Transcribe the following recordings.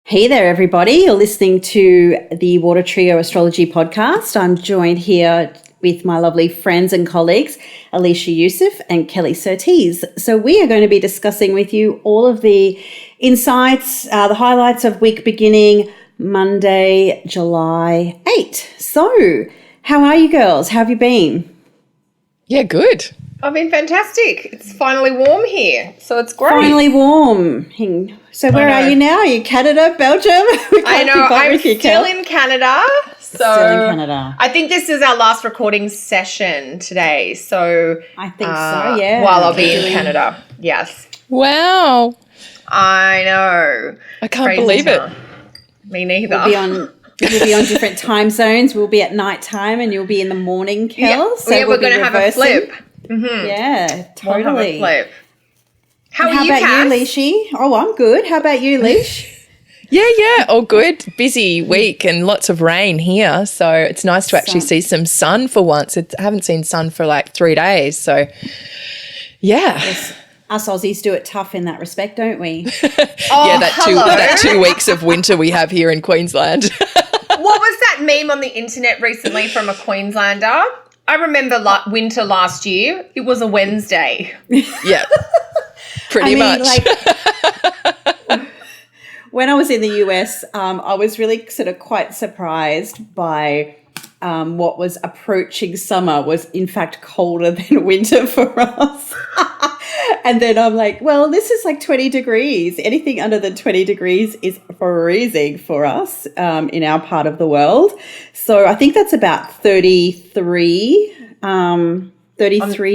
Hey there, everybody. You're listening to the Water Trio Astrology podcast. I'm joined here with my lovely friends and colleagues, Alicia Yusuf and Kelly Surtees. So we are going to be discussing with you all of the insights, the highlights of week beginning Monday, July 8. So how are you girls? How have you been? Yeah, good. I've been fantastic. It's finally warm here, so it's great. Finally warm. So where are you now? Are you Canada, Belgium? I know. I'm still in Canada. Still in Canada. I think this is our last recording session today. So I think so, yeah. While I'll be in Canada. Yes. Wow. I know. I can't believe it. Me neither. We'll be on different time zones. We'll be at night time and you'll be in the morning, Kel. Yeah, so we're going to have a flip. Mm-hmm. Yeah, totally. We'll have a flip. How are you, How about Cass? you, Leishy? Oh, I'm good. How about you, Leish? Yeah, all good. Busy week and lots of rain here. So it's nice to actually see some sun for once. I haven't seen sun for like 3 days. So, yeah. Yes. Us Aussies do it tough in that respect, don't we? That 2 weeks of winter we have here in Queensland. What was that meme on the internet recently from a Queenslander? I remember winter last year. It was a Wednesday. Yeah, pretty much. When I was in the US, I was really sort of quite surprised by what was approaching summer was in fact colder than winter for us. And then I'm like, well, this is like 20 degrees. Anything under than 20 degrees is freezing for us in our part of the world. So I think that's about 33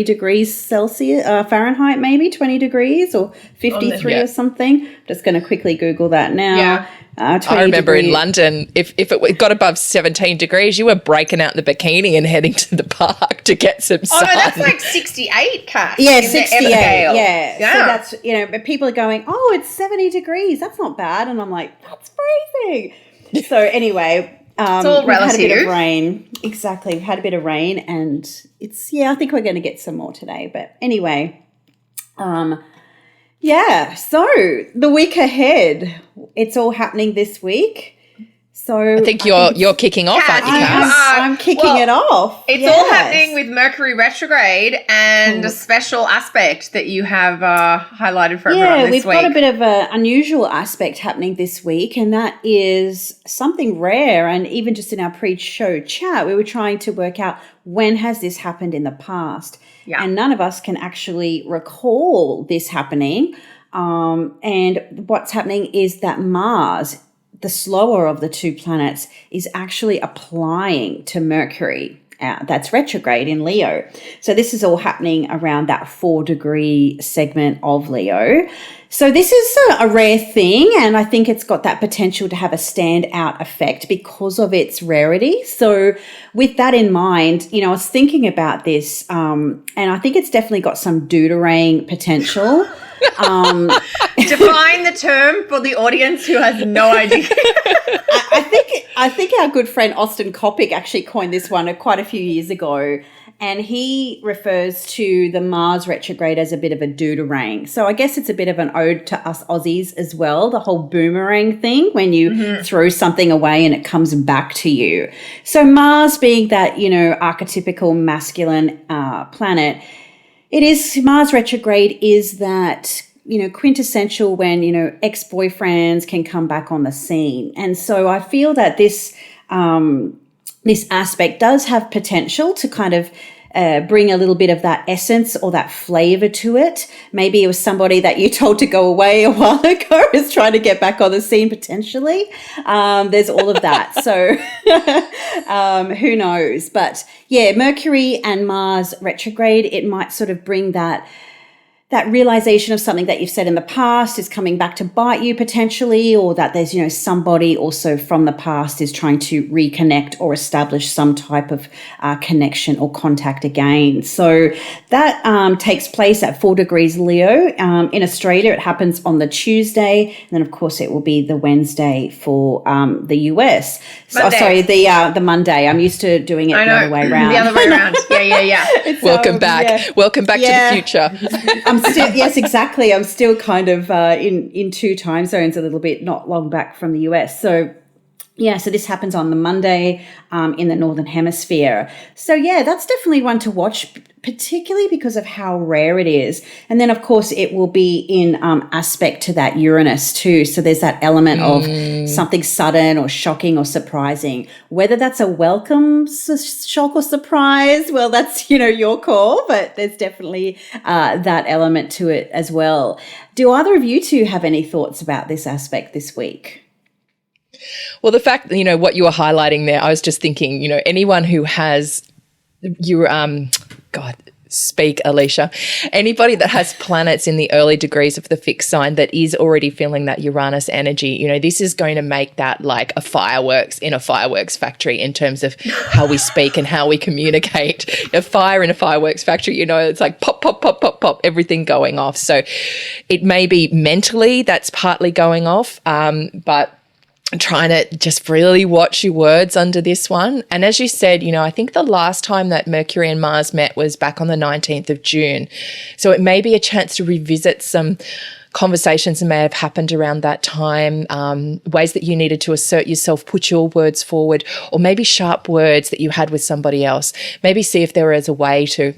degrees Celsius, Fahrenheit, maybe 20 degrees or 53 or something. I'm just going to quickly Google that now. Yeah. I remember in London, if it got above 17 degrees, you were breaking out the bikini and heading to the park to get some sun. Oh, no, that's like 68, Kat. Yeah, 68, yeah. Yeah. So that's, but people are going, oh, it's 70 degrees. That's not bad. And I'm like, that's freezing. So anyway, it's all relative. We've had a bit of rain. Exactly. We've had a bit of rain and I think we're going to get some more today. But anyway, yeah, so the week ahead, it's all happening this week. So I think you're kicking off, aren't you, Cass? I'm kicking it off. It's all happening with Mercury retrograde and a special aspect that you have highlighted for everyone this week. Yeah, we've got a bit of an unusual aspect happening this week, and that is something rare. And even just in our pre-show chat, we were trying to work out when has this happened in the past. Yeah. And none of us can actually recall this happening. And what's happening is that Mars, the slower of the two planets, is actually applying to Mercury. That's retrograde in Leo. So this is all happening around that 4-degree segment of Leo. So this is a rare thing, and I think it's got that potential to have a standout effect because of its rarity. So with that in mind, I was thinking about this, and I think it's definitely got some deuterang potential. Define the term for the audience who has no idea. I think our good friend Austin Kopic actually coined this one quite a few years ago, and he refers to the Mars retrograde as a bit of a deuterang. So I guess it's a bit of an ode to us Aussies as well, the whole boomerang thing when you throw something away and it comes back to you. So Mars being that, archetypical masculine planet, Mars retrograde is that, quintessential when, ex-boyfriends can come back on the scene. And so I feel that this aspect does have potential to kind of bring a little bit of that essence or that flavor to it. Maybe it was somebody that you told to go away a while ago is trying to get back on the scene potentially. There's all of that. So who knows? But yeah, Mercury and Mars retrograde, it might sort of bring that realization of something that you've said in the past is coming back to bite you potentially, or that there's, somebody also from the past is trying to reconnect or establish some type of connection or contact again. So that takes place at 4 degrees Leo. In Australia, it happens on the Tuesday. And then, of course, it will be the Wednesday for the US. The Monday. I'm used to doing it the other way around. The other way around. Yeah. Welcome back. Yeah. Welcome back to the future. I'm still, yes, exactly. I'm still kind of in two time zones a little bit, not long back from the US. So yeah, so this happens on the Monday in the Northern Hemisphere. So yeah, that's definitely one to watch, particularly because of how rare it is. And then, of course, it will be in aspect to that Uranus too. So there's that element of something sudden or shocking or surprising. Whether that's a welcome shock or surprise, well, that's, your call, but there's definitely that element to it as well. Do either of you two have any thoughts about this aspect this week? Well, the fact, what you were highlighting there, I was just thinking, anyone who has speak, Alicia. Anybody that has planets in the early degrees of the fixed sign that is already feeling that Uranus energy, this is going to make that like a fireworks in a fireworks factory in terms of how we speak and how we communicate. A fire in a fireworks factory, it's like pop, pop, pop, pop, pop, everything going off. So it may be mentally that's partly going off, but trying to just really watch your words under this one. And as you said, I think the last time that Mercury and Mars met was back on the 19th of June. So it may be a chance to revisit some conversations that may have happened around that time, ways that you needed to assert yourself, put your words forward, or maybe sharp words that you had with somebody else. Maybe see if there is a way to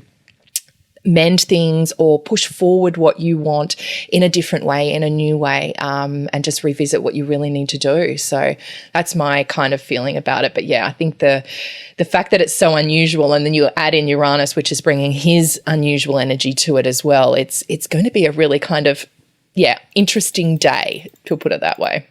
mend things or push forward what you want in a different way, in a new way, and just revisit what you really need to do. So that's my kind of feeling about it. But yeah, I think the fact that it's so unusual, and then you add in Uranus, which is bringing his unusual energy to it as well, it's going to be a really kind of, interesting day, to put it that way.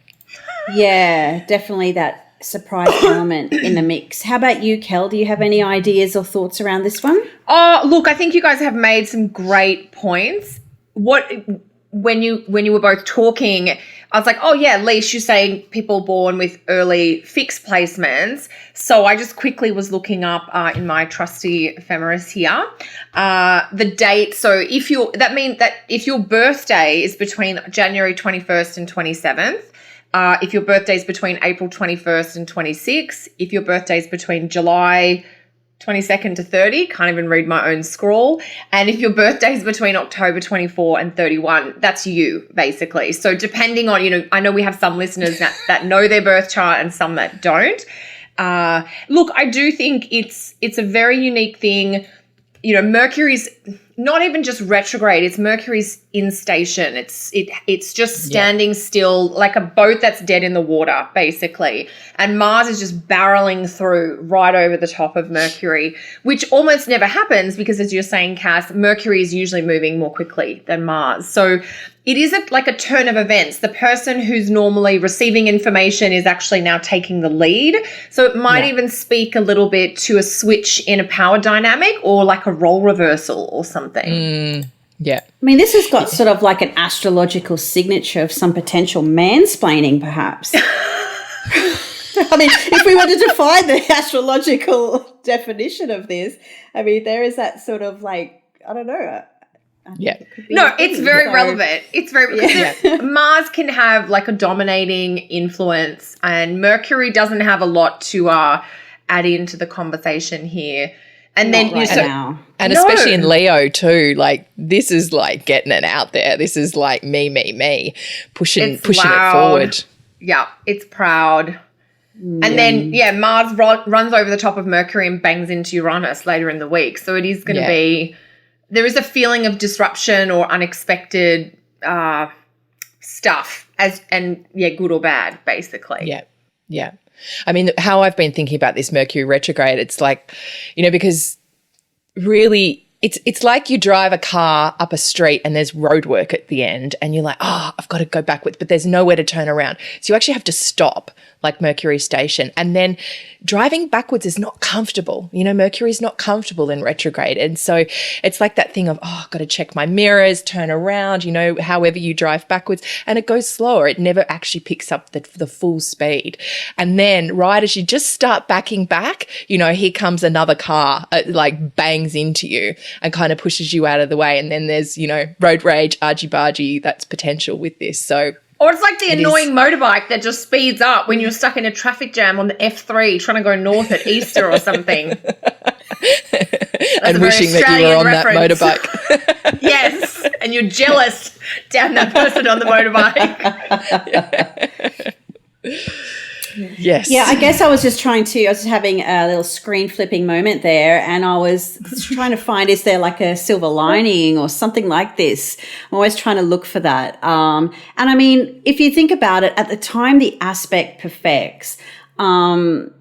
Yeah, definitely that surprise element in the mix. How about you, Kel? Do you have any ideas or thoughts around this one? Oh, look, I think you guys have made some great points. When you were both talking, I was like, oh yeah, Leash, you're saying people born with early fixed placements. So I just quickly was looking up in my trusty ephemeris here the date. So that means that if your birthday is between January 21st and 27th, if your birthday is between April 21st and 26th, if your birthday is between July 22nd to 30, can't even read my own scrawl, and if your birthday is between October 24 and 31, that's you, basically. So depending on, I know we have some listeners that know their birth chart and some that don't. Look, I do think it's a very unique thing. Mercury's not even just retrograde, it's Mercury's in station. It's just standing still like a boat that's dead in the water, basically. And Mars is just barreling through right over the top of Mercury, which almost never happens because, as you're saying, Cass, Mercury is usually moving more quickly than Mars. So it is like a turn of events. The person who's normally receiving information is actually now taking the lead. So it might even speak a little bit to a switch in a power dynamic or like a role reversal or something. Yeah. I mean, this has got sort of like an astrological signature of some potential mansplaining, perhaps. I mean, if we were to define the astrological definition of this, I mean, there is that sort of like, I don't know. It's very relevant. It's very because Mars can have like a dominating influence, and Mercury doesn't have a lot to add into the conversation here. And Not then now. And especially in Leo too, like this is like getting it out there. This is like me, pushing it forward. Yeah, it's proud. And then, Mars runs over the top of Mercury and bangs into Uranus later in the week. So it is going to be, there is a feeling of disruption or unexpected stuff good or bad, basically. Yeah. I mean, how I've been thinking about this Mercury retrograde, it's like, because really it's like you drive a car up a street and there's roadwork at the end and you're like, I've got to go backwards, but there's nowhere to turn around. So you actually have to stop like Mercury station. And then driving backwards is not comfortable. Mercury is not comfortable in retrograde. And so it's like that thing of, I've got to check my mirrors, turn around, however you drive backwards. And it goes slower. It never actually picks up the full speed. And then right as you just start backing back, here comes another car, like bangs into you and kind of pushes you out of the way. And then there's, road rage, argy-bargy, that's potential with this. So or it's like the annoying motorbike that just speeds up when you're stuck in a traffic jam on the F3 trying to go north at Easter or something. And wishing that you were on that motorbike. Yes, and you're jealous down that person on the motorbike. Yes. Yeah, I guess I was just having a little screen flipping moment there, and I was trying to find, is there like a silver lining or something like this? I'm always trying to look for that. And I mean, if you think about it, at the time the aspect perfects, Mercury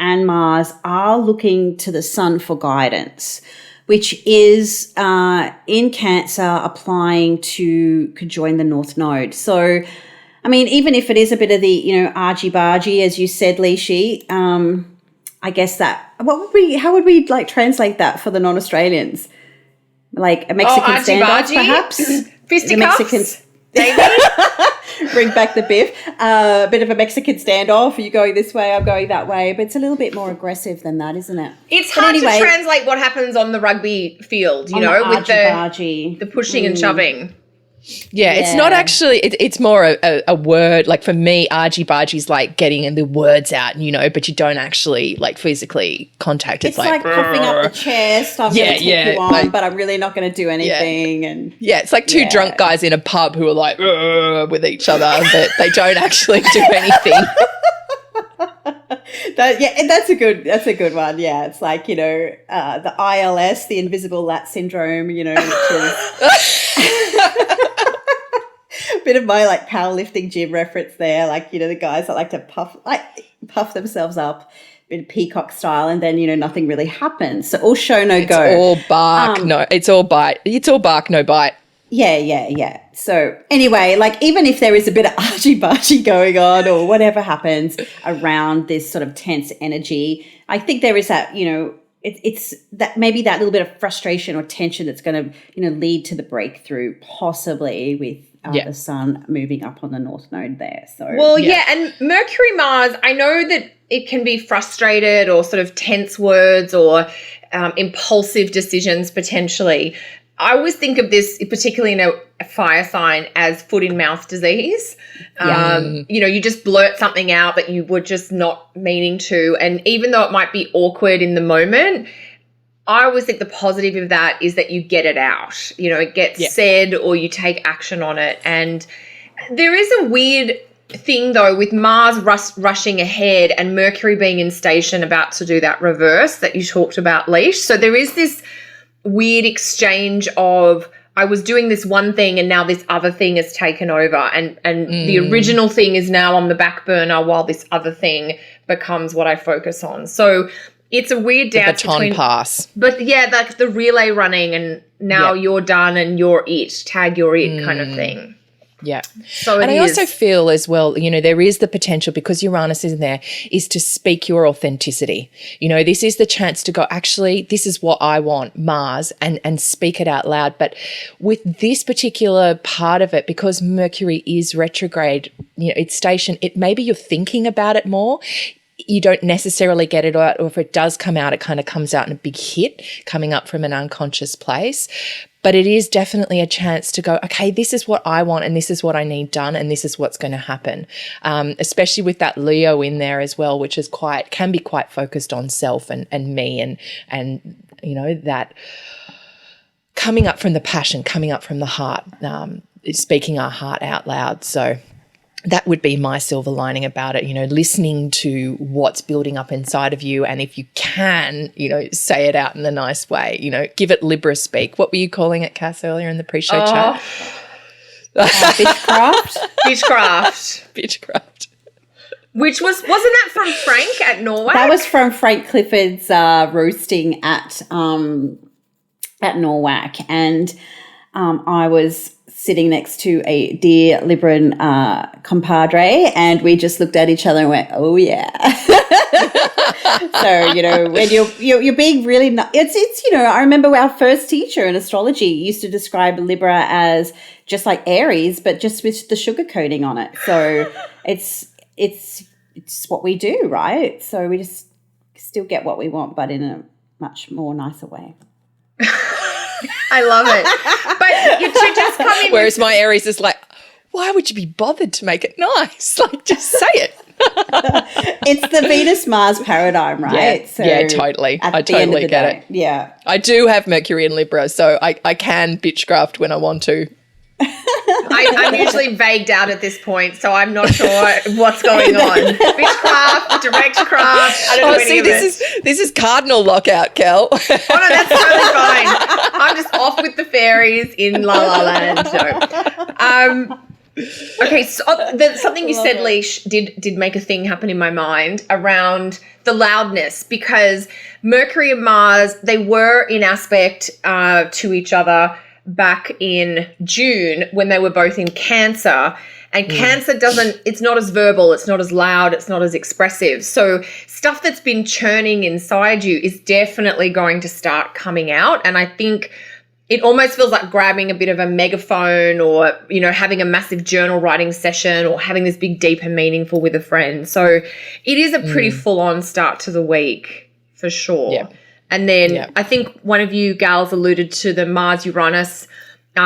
and Mars are looking to the sun for guidance, which is in Cancer applying to conjoin the North Node. So, I mean, even if it is a bit of the, argy-bargy, as you said, Lishi, I guess how would we like translate that for the non-Australians? Like a Mexican standoff, perhaps? Fisticuffs? Bring back the biff. A bit of a Mexican standoff. Are you going this way? I'm going that way. But it's a little bit more aggressive than that, isn't it? It's hard to translate what happens on the rugby field, with the pushing and shoving. Yeah, it's not actually, it's more a word, like for me, argy-bargy is like getting the words out, but you don't actually like physically contact. It's like puffing up the chest, I'm going to take you on, but I'm really not going to do anything. Yeah, it's like two drunk guys in a pub who are like with each other, but they don't actually do anything. That's a good one. Yeah, it's like, the ILS, the invisible lat syndrome, which is bit of my like powerlifting gym reference there, like the guys that like to puff themselves up, bit of peacock style, and then nothing really happens. So all show no go. It's all bark, it's all bite. It's all bark, no bite. Yeah. So anyway, like even if there is a bit of argy-bargy going on or whatever happens around this sort of tense energy, I think there is that, it's that maybe that little bit of frustration or tension that's going to, lead to the breakthrough, possibly with the sun moving up on the North Node there. So and Mercury Mars, I know that it can be frustrated or sort of tense words or impulsive decisions potentially. I always think of this, particularly in a fire sign, as foot in mouth disease. You just blurt something out that you were just not meaning to. And even though it might be awkward in the moment, I always think the positive of that is that you get it out. It gets said or you take action on it. And there is a weird thing, though, with Mars rushing ahead and Mercury being in station about to do that reverse that you talked about, Leash. So there is this weird exchange of I was doing this one thing and now this other thing has taken over and the original thing is now on the back burner while this other thing becomes what I focus on. So it's a weird dance between pass. But like the relay running and now you're done and you're it, tag you're it kind of thing. Yeah. So I also feel as well, there is the potential, because Uranus is in there, is to speak your authenticity. This is the chance to go, actually, this is what I want, Mars, and speak it out loud. But with this particular part of it, because Mercury is retrograde, it's stationed, maybe you're thinking about it more. You don't necessarily get it out, or if it does come out, it kind of comes out in a big hit coming up from an unconscious place. But it is definitely a chance to go, okay, this is what I want and this is what I need done and this is what's going to happen, especially with that Leo in there as well, which is can be quite focused on self and me and that coming up from the passion, coming up from the heart, speaking our heart out loud. So that would be my silver lining about it, listening to what's building up inside of you. And if you can, say it out in a nice way, give it Libra speak. What were you calling it, Cass, earlier in the pre-show chat? Bitchcraft? Bitchcraft. Which wasn't that from Frank at Norwalk? That was from Frank Clifford's roasting at Norwalk. And I was sitting next to a dear Libran compadre, and we just looked at each other and went, "Oh yeah." So when you're being really, it's I remember our first teacher in astrology used to describe Libra as just like Aries, but just with the sugar coating on it. So it's what we do, right? So we just still get what we want, but in a much more nicer way. I love it. But to just come in. Whereas my Aries is like, why would you be bothered to make it nice? Like, just say it. It's the Venus-Mars paradigm, right? Yeah, yeah, totally. I totally get it. Yeah. I do have Mercury in Libra, so I can bitchcraft when I want to. I'm usually vagued out at this point, so I'm not sure what's going on. Bitchcraft, direct craft, I don't know any of it. This is cardinal lockout, Kel. Oh, no, that's totally fine. I'm just off with the fairies in La La Land. So. Okay, so something you said, Leash, did make a thing happen in my mind around the loudness, because Mercury and Mars, they were in aspect to each other back in June when they were both in Cancer. And Cancer it's not as verbal, it's not as loud, it's not as expressive. So stuff that's been churning inside you is definitely going to start coming out. And I think it almost feels like grabbing a bit of a megaphone, or, you know, having a massive journal writing session, or having this big, deep and meaningful with a friend. So it is a pretty full-on start to the week for sure. Yeah. And then I think one of you gals alluded to the Mars-Uranus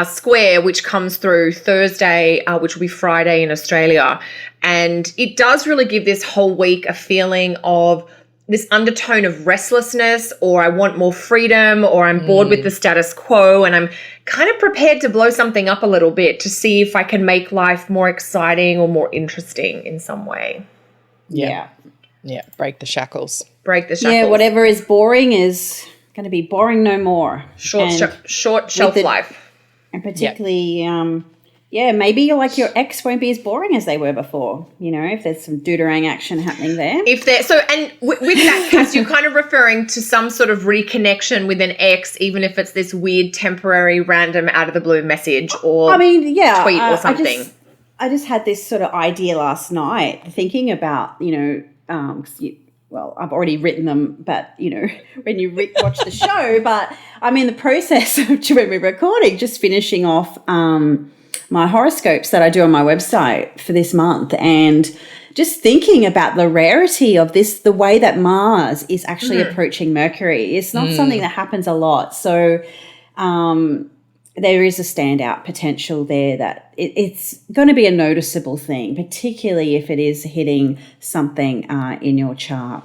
square, which comes through Thursday, which will be Friday in Australia. And it does really give this whole week a feeling of this undertone of restlessness, or I want more freedom, or I'm bored with the status quo, and I'm kind of prepared to blow something up a little bit to see if I can make life more exciting or more interesting in some way. Yeah. Yeah, break the shackles. Break the shackles. Yeah, whatever is boring is going to be boring no more. Short shelf life. And particularly, maybe your ex won't be as boring as they were before, you know, if there's some deuterang action happening there. With that, Cass, you're kind of referring to some sort of reconnection with an ex, even if it's this weird, temporary, random, out of the blue message or tweet or something. I just had this sort of idea last night, thinking about, you know, I've already written them, but, you know, when you watch the show, but I'm in the process of, when we're recording, just finishing off my horoscopes that I do on my website for this month, and just thinking about the rarity of this, the way that Mars is actually approaching Mercury. It's not something that happens a lot. So there is a standout potential there that it's going to be a noticeable thing, particularly if it is hitting something in your chart.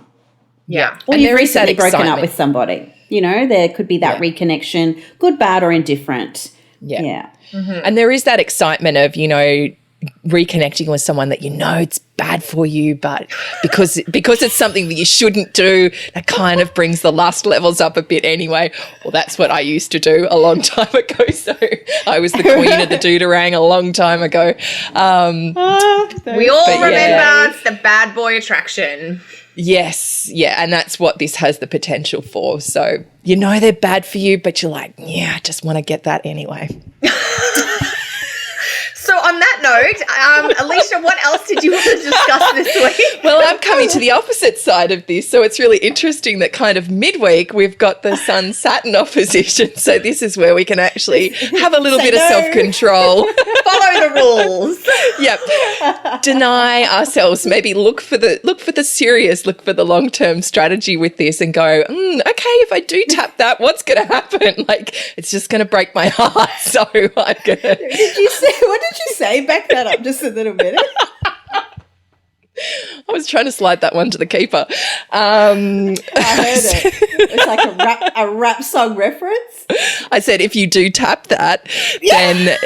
Yeah. Or you've recently broken up with somebody. You know, there could be that reconnection, good, bad, or indifferent. Yeah. Mm-hmm. And there is that excitement of, you know, reconnecting with someone that you know it's bad for you, but because it's something that you shouldn't do, that kind of brings the lust levels up a bit anyway. Well, that's what I used to do a long time ago. So I was the queen of the deuterang a long time ago. We all remember it's the bad boy attraction. Yes, yeah, and that's what this has the potential for. So you know they're bad for you, but you're like, I just want to get that anyway. So on that note, Alicia, what else did you want to discuss this week? Well, I'm coming to the opposite side of this. So it's really interesting that kind of midweek we've got the Sun-Saturn opposition. So this is where we can actually have a little bit of self-control. Follow the rules. Yep. Deny ourselves, maybe look for the serious, look for the long-term strategy with this and go, okay, if I do tap that, what's going to happen? Like, it's just going to break my heart. So I'm going to... What did you say? Back that up just a little bit. I was trying to slide that one to the keeper. I heard it. It's like a rap song reference. I said, if you do tap that, then...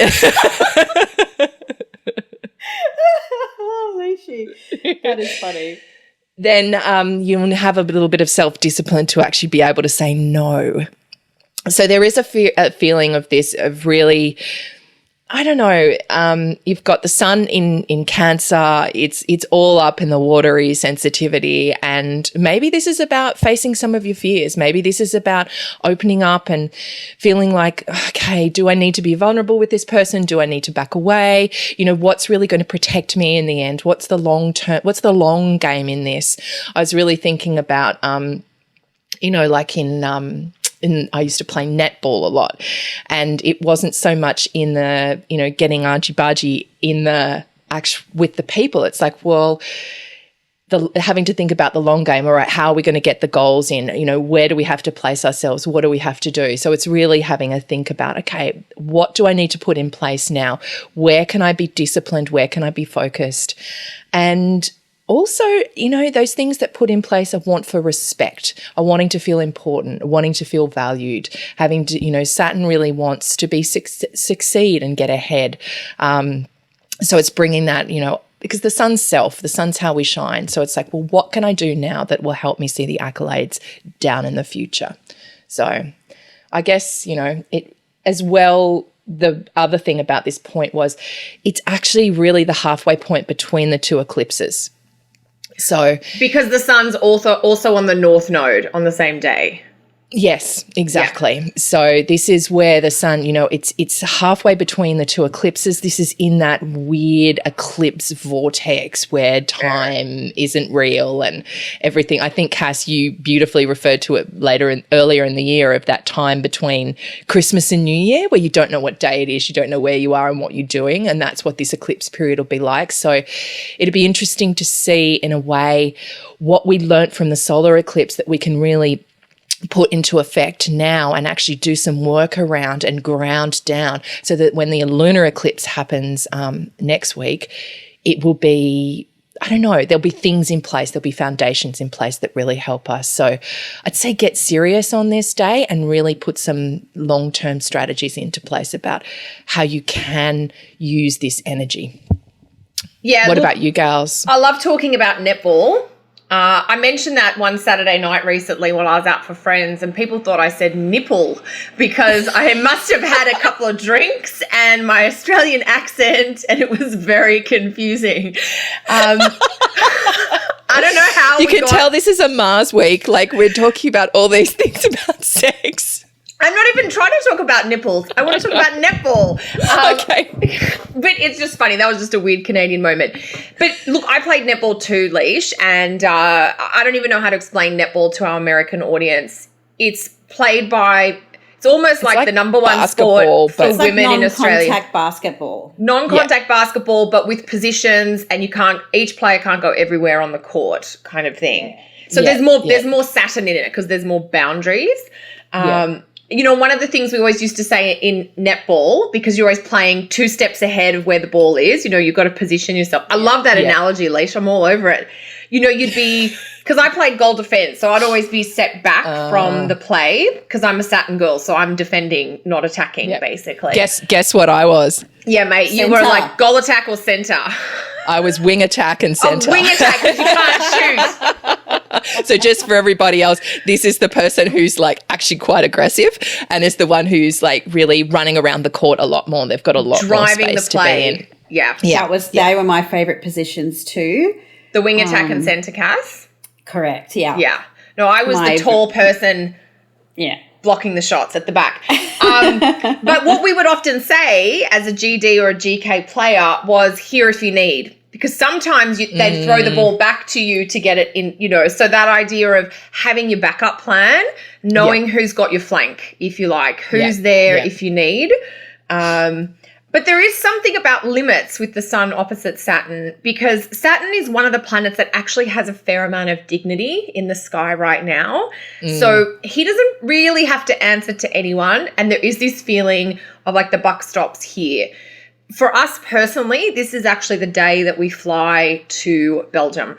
Alicia, that is funny. Then you'll have a little bit of self-discipline to actually be able to say no. So there is a feeling of this, of really... I don't know. You've got the sun in Cancer. It's all up in the watery sensitivity, and maybe this is about facing some of your fears. Maybe this is about opening up and feeling like, okay, do I need to be vulnerable with this person? Do I need to back away? You know, what's really going to protect me in the end? What's the long term? What's the long game in this? I was really thinking about, you know, like I used to play netball a lot, and it wasn't so much in the, you know, getting argy-bargy in the with the people. It's like, well, having to think about the long game. All right, how are we going to get the goals in? You know, where do we have to place ourselves? What do we have to do? So it's really having a think about, okay, what do I need to put in place now? Where can I be disciplined? Where can I be focused? And also, those things that put in place a want for respect, a wanting to feel important, a wanting to feel valued, having to, Saturn really wants to be succeed and get ahead. So it's bringing that, because the sun's the sun's how we shine. So it's like, well, what can I do now that will help me see the accolades down in the future? So I guess, it as well. The other thing about this point was it's actually really the halfway point between the two eclipses. So because the sun's also on the north node on the same day. Yes, exactly. Yeah. So this is where the sun, it's halfway between the two eclipses. This is in that weird eclipse vortex where time isn't real and everything. I think, Cass, you beautifully referred to it earlier in the year of that time between Christmas and New Year where you don't know what day it is, you don't know where you are and what you're doing, and that's what this eclipse period will be like. So it'll be interesting to see in a way what we learnt from the solar eclipse that we can really put into effect now and actually do some work around and ground down so that when the lunar eclipse happens next week, it will be, there'll be things in place, there'll be foundations in place that really help us. So I'd say get serious on this day and really put some long-term strategies into place about how you can use this energy. Yeah. What about you, gals? I love talking about netball. I mentioned that one Saturday night recently when I was out for friends and people thought I said nipple because I must have had a couple of drinks and my Australian accent and it was very confusing. I don't know how you can tell this is a Mars week. Like we're talking about all these things about sex. I'm not even trying to talk about nipples. I want to talk about netball. Okay. But it's just funny. That was just a weird Canadian moment. But look, I played netball too, Leash, and I don't even know how to explain netball to our American audience. It's played by, it's almost like the number one sport for women in Australia. Non-contact basketball. Non-contact basketball, but with positions, and each player can't go everywhere on the court kind of thing. So there's more Saturn in it because there's more boundaries. One of the things we always used to say in netball, because you're always playing 2 steps ahead of where the ball is, you've got to position yourself. I love that analogy, Leash. I'm all over it. You'd be, because I played goal defense, so I'd always be set back from the play because I'm a Saturn girl, so I'm defending, not attacking, basically. Guess what I was? Yeah, mate. You were like goal attack or center. I was wing attack and center. Wing attack because you can't shoot. So just for everybody else, this is the person who's like actually quite aggressive and is the one who's like really running around the court a lot more. They've got a lot more space to be in. Yeah. They were my favourite positions too. The wing attack and centre, Cass? Correct, yeah. Yeah. No, I was the tall person blocking the shots at the back. But what we would often say as a GD or a GK player was here if you need. Because sometimes they'd throw the ball back to you to get it in, so that idea of having your backup plan, knowing who's got your flank, if you like, who's there if you need. But there is something about limits with the sun opposite Saturn, because Saturn is one of the planets that actually has a fair amount of dignity in the sky right now. So he doesn't really have to answer to anyone. And there is this feeling of like the buck stops here. For us personally, this is actually the day that we fly to Belgium,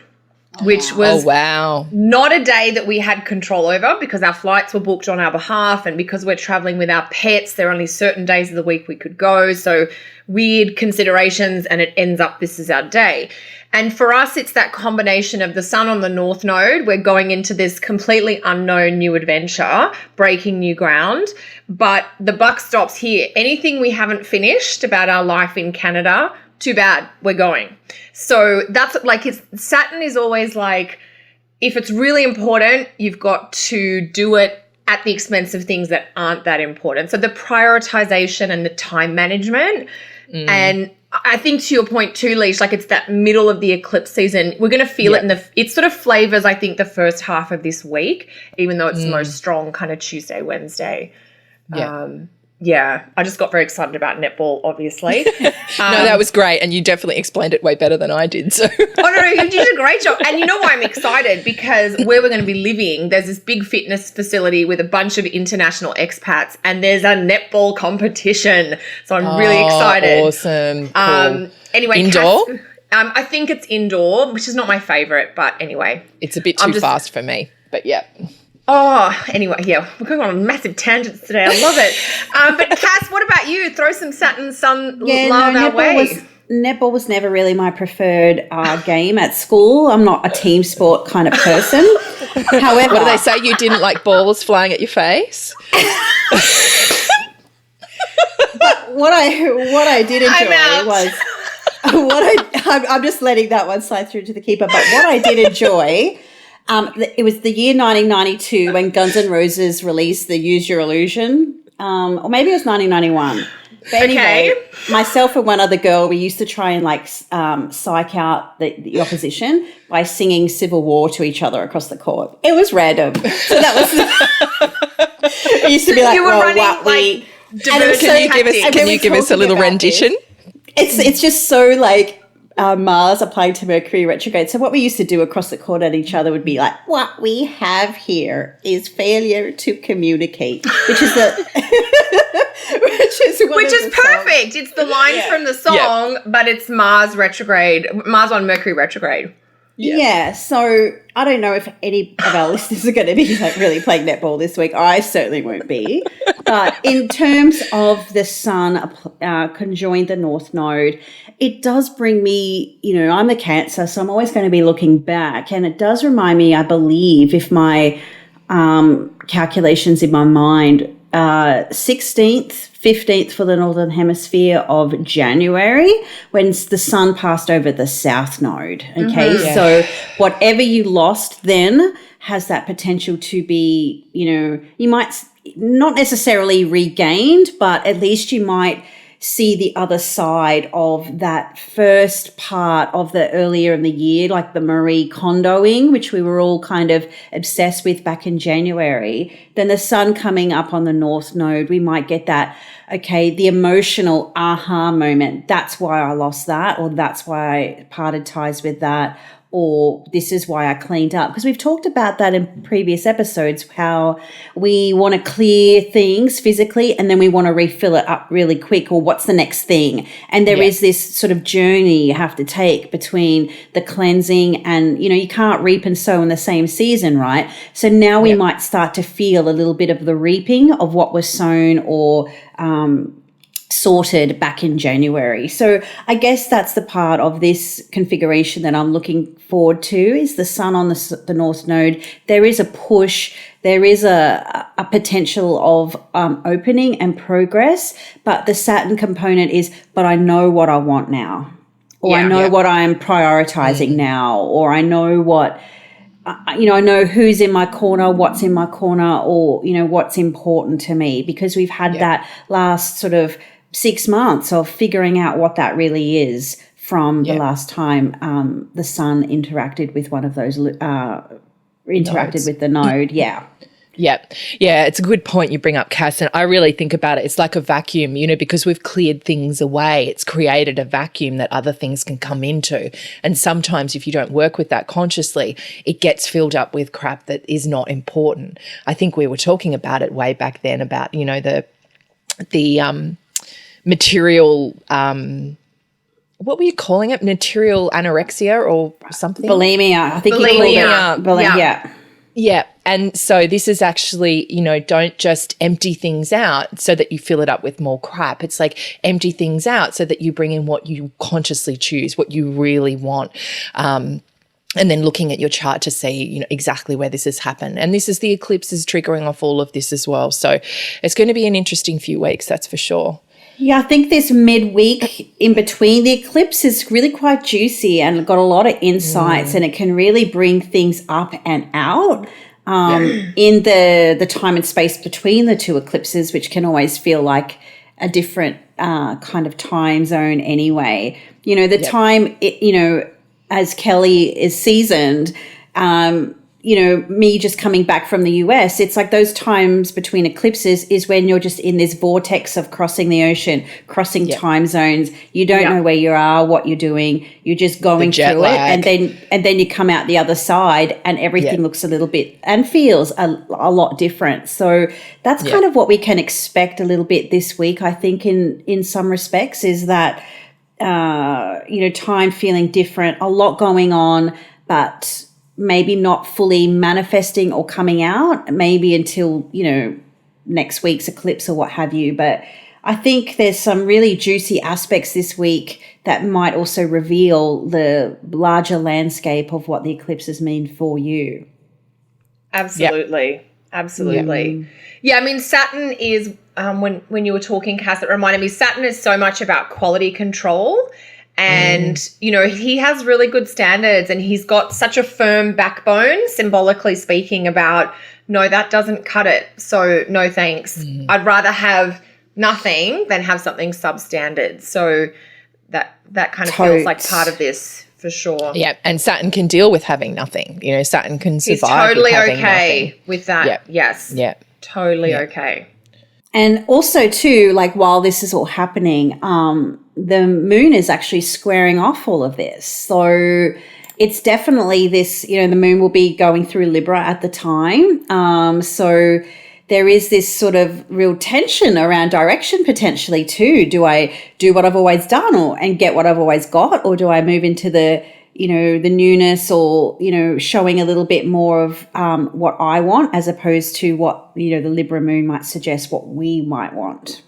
which was not a day that we had control over because our flights were booked on our behalf, and because we're traveling with our pets, there are only certain days of the week we could go. So weird considerations, and it ends up this is our day. And for us, it's that combination of the sun on the north node. We're going into this completely unknown new adventure, breaking new ground. But the buck stops here. Anything we haven't finished about our life in Canada, too bad, we're going. So that's like, Saturn is always like, if it's really important, you've got to do it at the expense of things that aren't that important. So the prioritization and the time management. And I think to your point too, Leash, like it's that middle of the eclipse season. We're going to feel it it sort of flavors, I think, the first half of this week, even though it's the most strong kind of Tuesday, Wednesday. I just got very excited about netball, obviously. No, that was great. And you definitely explained it way better than I did. So. No, you did a great job. And you know why I'm excited? Because where we're going to be living, there's this big fitness facility with a bunch of international expats, and there's a netball competition. So I'm really excited. Awesome. Cool. Anyway, indoor? I think it's indoor, which is not my favorite, but anyway. It's a bit too fast for me, but yeah. Oh, anyway, yeah, we're going on massive tangents today. I love it. But Cass, what about you? Throw some Saturn sun love our way. Netball was never really my preferred game at school. I'm not a team sport kind of person. However, what do they say? You didn't like balls flying at your face? But what I did enjoy was I'm just letting that one slide through to the keeper. But what I did enjoy, it was the year 1992 when Guns N' Roses released the Use Your Illusion, or maybe it was 1991. But anyway, myself and one other girl, we used to try and psych out the opposition by singing Civil War to each other across the court. It was random. So that was it used to be like, you were well, running, what we can you give us a little rendition? It's just so like Mars applying to Mercury retrograde. So what we used to do across the court at each other would be like, what we have here is failure to communicate, which is perfect. It's the line from the song, but it's Mars on Mercury retrograde. Yeah. So I don't know if any of our listeners are going to be like really playing netball this week. I certainly won't be. But in terms of the sun conjoined the North Node, it does bring me, I'm a Cancer, so I'm always going to be looking back. And it does remind me, I believe, if my calculations in my mind, 16th, 15th for the Northern Hemisphere of January, when the sun passed over the South Node. Okay, so whatever you lost then has that potential to be, you might not necessarily regained, but at least you might see the other side of that first part of the earlier in the year, like the Marie Kondoing, which we were all kind of obsessed with back in January. Then the sun coming up on the North Node, we might get that, okay, the emotional aha moment. That's why I lost that, or that's why I parted ties with that, or this is why I cleaned up. Because we've talked about that in previous episodes, how we want to clear things physically and then we want to refill it up really quick, or what's the next thing. And there is this sort of journey you have to take between the cleansing and, you can't reap and sow in the same season, right? So now we might start to feel a little bit of the reaping of what was sown or sorted back in January. So I guess that's the part of this configuration that I'm looking forward to, is the sun on the North Node. There is a push, there is a potential of opening and progress, but the Saturn component is, but I know what I want now, or I know what I'm prioritizing now, or I know what, I know who's in my corner, what's in my corner, or, what's important to me, because we've had that last sort of 6 months of figuring out what that really is from the last time the sun interacted with one of those, interacted with the node. Yeah. Yeah. Yeah. It's a good point you bring up, Cass. And I really think about it. It's like a vacuum, because we've cleared things away. It's created a vacuum that other things can come into. And sometimes if you don't work with that consciously, it gets filled up with crap that is not important. I think we were talking about it way back then about, the material, what were you calling it? Material anorexia or something? Bulimia. I think you called it. Bulimia. Yeah. And so this is actually, don't just empty things out so that you fill it up with more crap. It's like empty things out so that you bring in what you consciously choose, what you really want. And then looking at your chart to see, exactly where this has happened. And this is the eclipses triggering off all of this as well. So it's going to be an interesting few weeks, that's for sure. Yeah, I think this midweek in between the eclipse is really quite juicy and got a lot of insights, and it can really bring things up and out in the time and space between the two eclipses, which can always feel like a different kind of time zone anyway. Time, as Kelly is seasoned, me just coming back from the US, it's like those times between eclipses is when you're just in this vortex of crossing the ocean, crossing time zones. You don't know where you are, what you're doing. You're just going through it, and then you come out the other side, and everything looks a little bit and feels a lot different. So that's kind of what we can expect a little bit this week. I think in some respects is that time feeling different, a lot going on, but maybe not fully manifesting or coming out, maybe until, next week's eclipse or what have you. But I think there's some really juicy aspects this week that might also reveal the larger landscape of what the eclipses mean for you. Absolutely. Yep. Absolutely. Yep. Yeah, I mean, Saturn is, when you were talking, Cass, it reminded me, Saturn is so much about quality control. And, he has really good standards, and he's got such a firm backbone, symbolically speaking, about, no, that doesn't cut it. So no thanks. I'd rather have nothing than have something substandard. So that kind of feels like part of this for sure. Yeah, and Saturn can deal with having nothing. Saturn can survive. He's totally with having okay nothing. with that. Yep. Yes. Yeah. Totally okay. And also too, like while this is all happening, the moon is actually squaring off all of this. So it's definitely this, the moon will be going through Libra at the time. So there is this sort of real tension around direction potentially too. Do I do what I've always done and get what I've always got, or do I move into the newness or, showing a little bit more of what I want as opposed to what, the Libra moon might suggest what we might want.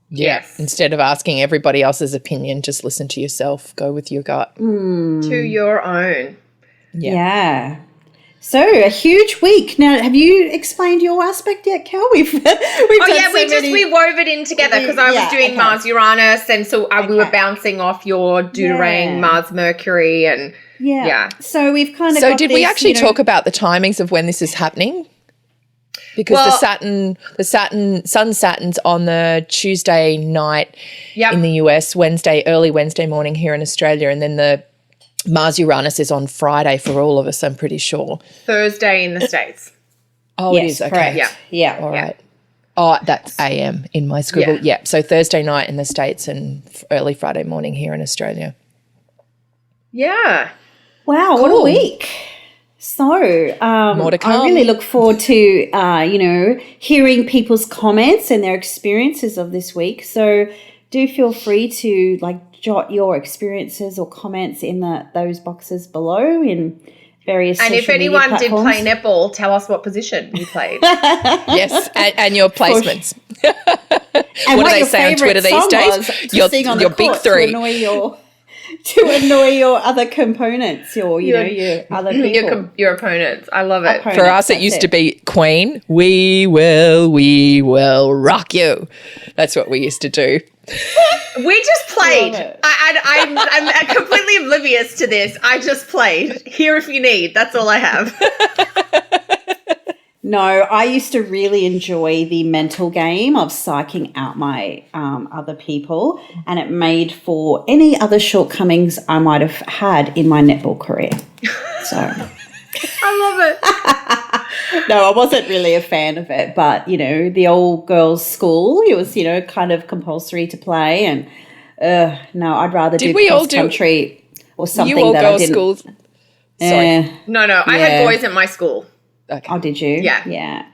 Yes. Instead of asking everybody else's opinion, just listen to yourself. Go with your gut. To your own. Yeah. So a huge week. Now, have you explained your aspect yet, Kel? We wove it in together because I was doing Mars Uranus, and so we were bouncing off your deuterang Mars Mercury, and So we've kind of. So did we actually talk about the timings of when this is happening? Because Sun Saturn's on the Tuesday night in the US, early Wednesday morning here in Australia, and then the Mars Uranus is on Friday for all of us, I'm pretty sure. Thursday in the States. Oh, yes, it is. Okay. Correct. Yeah. All right. Oh, that's AM in my scribble. Yeah. So Thursday night in the States and early Friday morning here in Australia. Yeah. Wow, cool. What a week. So more to come. I really look forward to, hearing people's comments and their experiences of this week. So do feel free to jot your experiences or comments in those boxes below in various social media platforms. And if anyone did play netball, tell us what position you played. Yes, and your placements. And what do they say on Twitter these days? Your big three. To annoy your other components, your other people. Your opponents. I love it. For us, it used to be Queen. We will rock you. That's what we used to do. We just played. I'm completely oblivious to this. I just played. Here if you need. That's all I have. No, I used to really enjoy the mental game of psyching out my other people, and it made for any other shortcomings I might have had in my netball career. So I love it. No, I wasn't really a fan of it, but, the old girls' school, it was, kind of compulsory to play, and no, I'd rather do cross-country or something that I didn't. Schools? Sorry. No, I had boys at my school. Okay. Oh, did you? Yeah.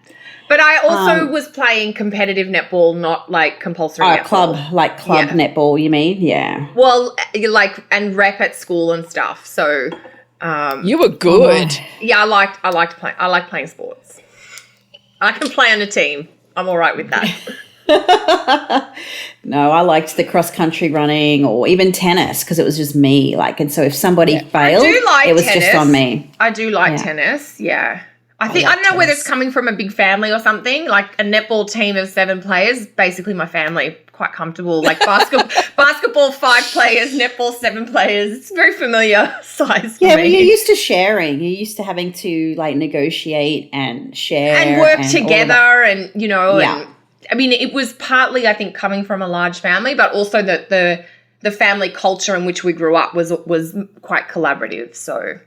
But I also was playing competitive netball, not compulsory netball. Club netball, you mean? Yeah. Well, and rep at school and stuff. So you were good. Yeah, I like playing sports. I can play on a team. I'm all right with that. No, I liked the cross-country running or even tennis because it was just me. And so if somebody failed, it was tennis. Just on me. I do like tennis, yeah. I don't know whether it's coming from a big family or something, a netball team of 7 players, basically my family, quite comfortable. Basketball 5 players, netball 7 players. It's a very familiar size for me. But you're used to sharing. You're used to having to negotiate and share. And work together and, and I mean, it was partly, I think, coming from a large family, but also the family culture in which we grew up was quite collaborative. So,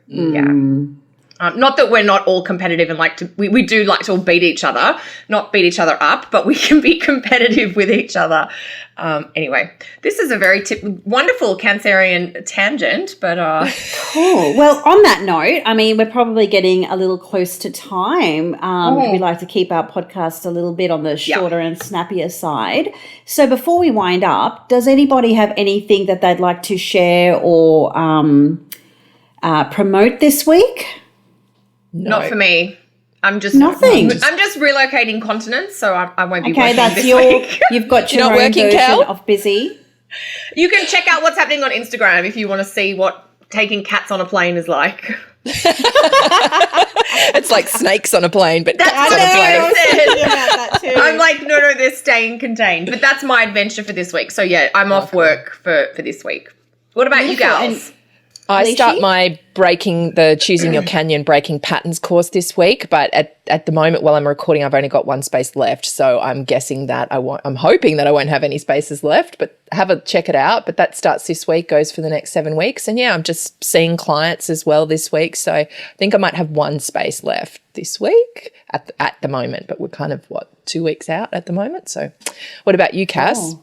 not that we're not all competitive and we do like to all beat each other, not beat each other up, but we can be competitive with each other. Anyway, this is a very wonderful Cancerian tangent, but cool. Well, on that note, I mean, we're probably getting a little close to time. We like to keep our podcast a little bit on the shorter and snappier side. So before we wind up, does anybody have anything that they'd like to share or promote this week? No. Not for me. I'm just nothing. I'm just relocating continents, so I won't be okay, working that's this your. week. You've got your You're not own working, version Cal? of busy. You can check out what's happening on Instagram if you want to see what taking cats on a plane is like. It's like snakes on a plane, but That's cats what on a plane. I said. about that too. I'm like, no, they're staying contained. But that's my adventure for this week. So yeah, I'm off work for this week. What about you gals? I start my choosing your canyon breaking patterns course this week, but at the moment while I'm recording, I've only got one space left. So I'm guessing that I'm hoping that I won't have any spaces left, but check it out. But that starts this week, goes for the next 7 weeks. And yeah, I'm just seeing clients as well this week. So I think I might have one space left this week at the moment, but we're kind of 2 weeks out at the moment. So what about you, Cass? Oh.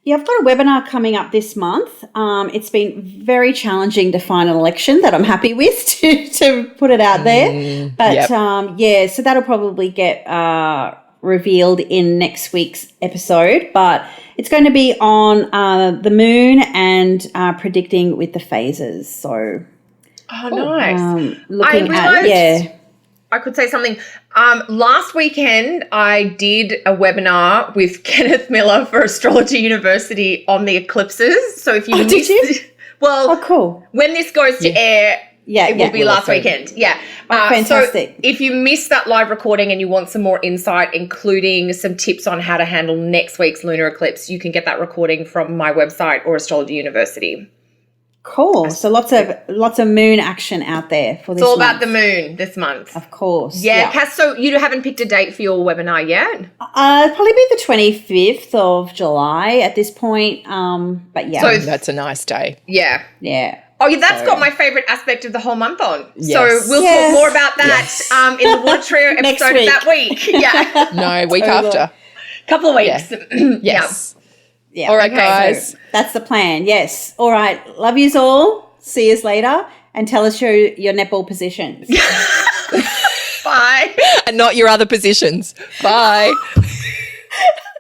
Yeah, I've got a webinar coming up this month. It's been very challenging to find an election that I'm happy with to put it out there. But so that'll probably get revealed in next week's episode. But it's going to be on the moon and predicting with the phases. So, Nice. Looking at I could say something. Last weekend, I did a webinar with Kenneth Miller for Astrology University on the eclipses. So if you missed, did you? Well, cool. When this goes to air, it will be last weekend. Yeah. Fantastic. So if you missed that live recording and you want some more insight, including some tips on how to handle next week's lunar eclipse, you can get that recording from my website or Astrology University. Cool. So lots of moon action out there for this. It's all month. about the moon this month. Of course. Yeah. Cass, so you haven't picked a date for your webinar yet? Probably be the 25th of July at this point. But yeah. So that's a nice day. Yeah. Yeah. Oh, yeah, that's got my favourite aspect of the whole month on. Yes. So we'll talk more about that in the Water Trio episode of that week. Yeah. No, week after. Couple of weeks. Yes. Yeah. All right, guys. So that's the plan. Yes. All right. Love yous all. See yous later. And tell us your netball positions. Bye. And not your other positions. Bye.